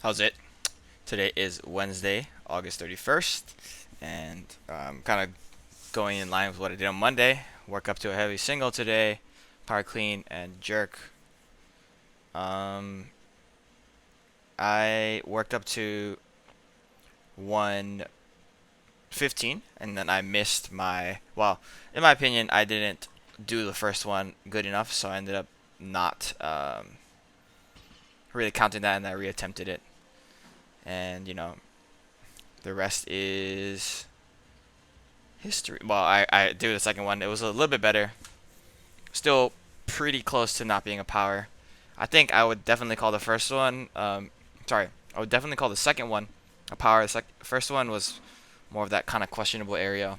How's it? Today is Wednesday, August 31st, and kind of going in line with what I did on Monday. Work up to a heavy single today, power clean and jerk. Um, I worked up to 115, and then I missed well, in my opinion, I didn't do the first one good enough, so I ended up not really counting that, and I reattempted it. And, the rest is history. Well, I did the second one. It was a little bit better. Still pretty close to not being a power. I think I would definitely call the first one. Sorry, I would definitely call the second one a power. The first one was more of that kind of questionable area.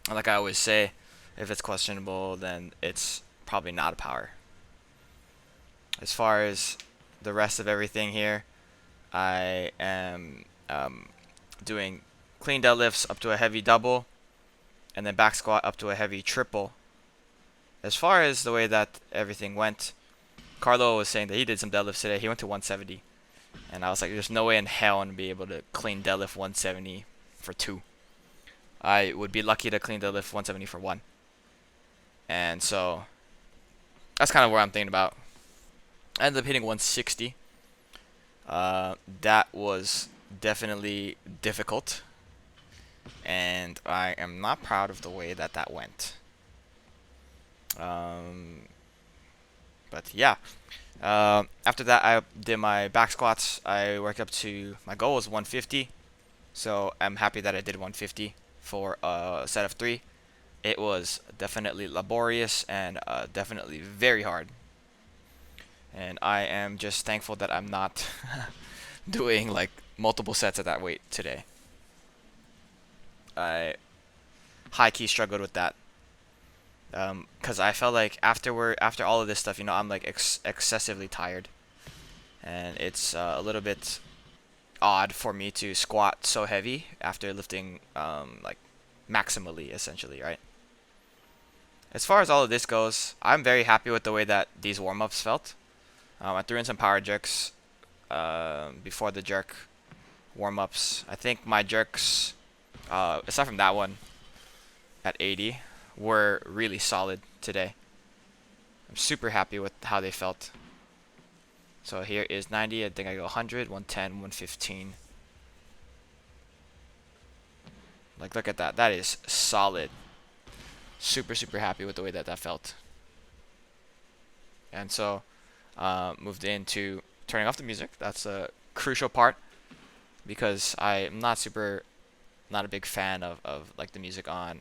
And like I always say, if it's questionable, then it's probably not a power. As far as the rest of everything here, I am doing clean deadlifts up to a heavy double, and then back squat up to a heavy triple. As far as the way that everything went, Carlo was saying that he did some deadlifts today. He went to 170, and I was like, there's no way in hell I'm gonna be able to clean deadlift 170 for 2. I would be lucky to clean deadlift 170 for 1. And so that's kind of where I'm thinking about. I ended up hitting 160. That was definitely difficult, and I am not proud of the way that that went. But yeah, after that I did my back squats. I worked up to, my goal was 150, so I'm happy that I did 150 for a set of 3. It was definitely laborious and definitely very hard, and I am just thankful that I'm not doing like multiple sets at that weight today. I high key struggled with that. Because I felt like after all of this stuff, I'm like excessively tired, and it's a little bit odd for me to squat so heavy after lifting like maximally, essentially, right? As far as all of this goes, I'm very happy with the way that these warm-ups felt. I threw in some power jerks before the jerk warm-ups. I think my jerks, aside from that one at 80, were really solid today. I'm super happy with how they felt. So here is 90. I think I go 100, 110, 115. Like, look at that. That is solid. Super, super happy with the way that that felt. And so, moved into turning off the music. That's a crucial part, because I'm not a big fan of like the music on.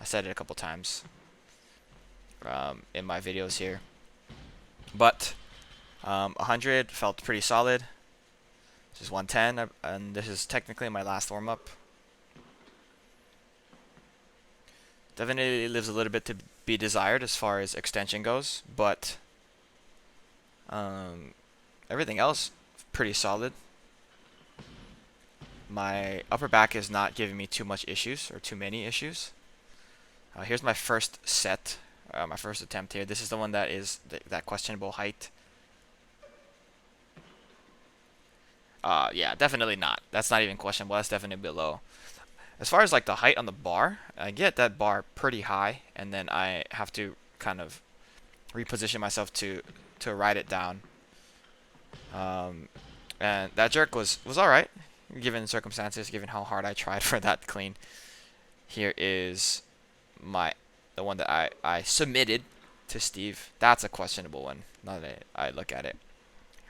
I said it a couple times in my videos here. But 100 felt pretty solid. This is 110, and this is technically my last warm-up. Definitely leaves a little bit to be desired as far as extension goes, but everything else pretty solid. My upper back is not giving me too much issues, or too many issues. Here's my first set, my first attempt here. This is the one that is that questionable height. Yeah, definitely not. That's not even questionable. That's definitely below. As far as like the height on the bar, I get that bar pretty high, and then I have to kind of reposition myself to ride it down. And that jerk was all right, given circumstances, given how hard I tried for that clean. Here is the one that I submitted to Steve. That's a questionable one, now that I look at it.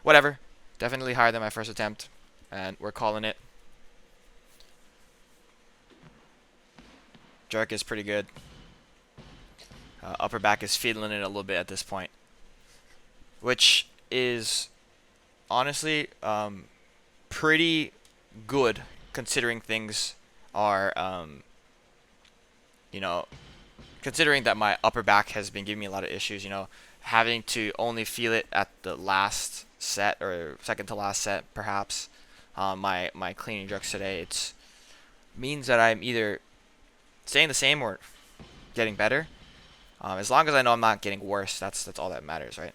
Whatever. Definitely higher than my first attempt, and we're calling it. Jerk is pretty good. Upper back is feeling it a little bit at this point, which is honestly pretty good, considering things are considering that my upper back has been giving me a lot of issues. Having to only feel it at the last set, or second to last set perhaps. My cleaning jerks today, it means that I'm either staying the same or getting better. As long as I know I'm not getting worse, that's all that matters, right?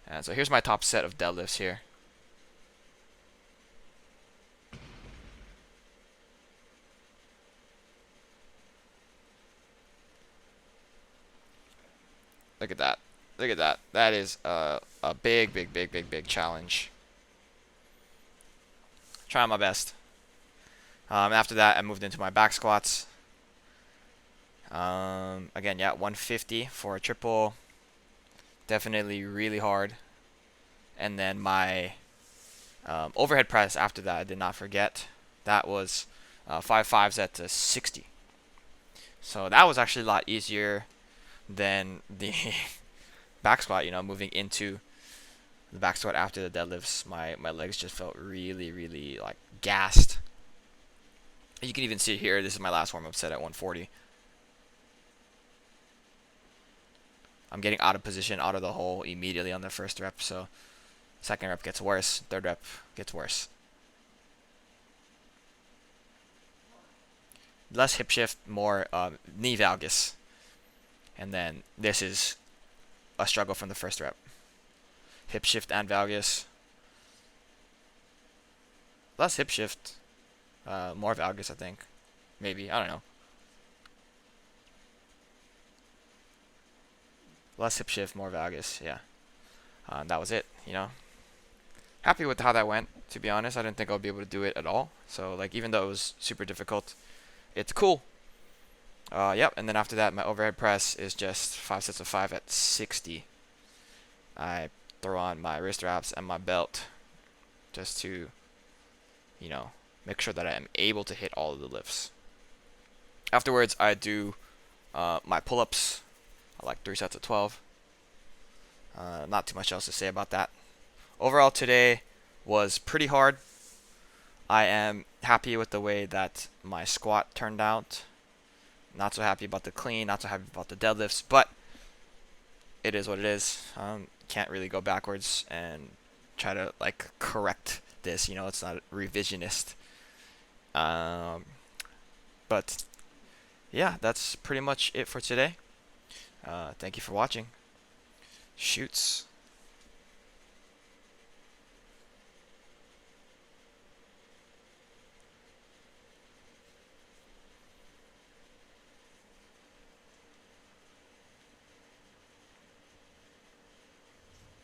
And so here's my top set of deadlifts here. Look at that. Look at that. That is a big, big, big, big, big challenge. Trying my best. After that, I moved into my back squats. Again, yeah, 150 for a triple. Definitely really hard. And then my overhead press after that, I did not forget. That was 5.5s at 60. So that was actually a lot easier than the back squat, you know, moving into the back squat after the deadlifts. My legs just felt really, really like gassed. You can even see here, this is my last warm-up set at 140. I'm getting out of position, out of the hole immediately on the first rep, so second rep gets worse, third rep gets worse. Less hip shift, more knee valgus. And then this is a struggle from the first rep. Hip shift and valgus. Less hip shift, more valgus, I think. Maybe, I don't know. Less hip shift, more valgus, yeah. That was it, you know. Happy with how that went, to be honest. I didn't think I would be able to do it at all. So, like, even though it was super difficult, it's cool. Yep, and then after that, my overhead press is just 5 sets of 5 at 60. I throw on my wrist wraps and my belt just to, you know, make sure that I am able to hit all of the lifts. Afterwards, I do my pull-ups, like 3 sets of 12. Not too much else to say about that. Overall, today was pretty hard. I am happy with the way that my squat turned out. Not so happy about the clean, not so happy about the deadlifts, but it is what it is. Can't really go backwards and try to like correct this. You know, it's not revisionist. But yeah, that's pretty much it for today. Thank you for watching. Shoots.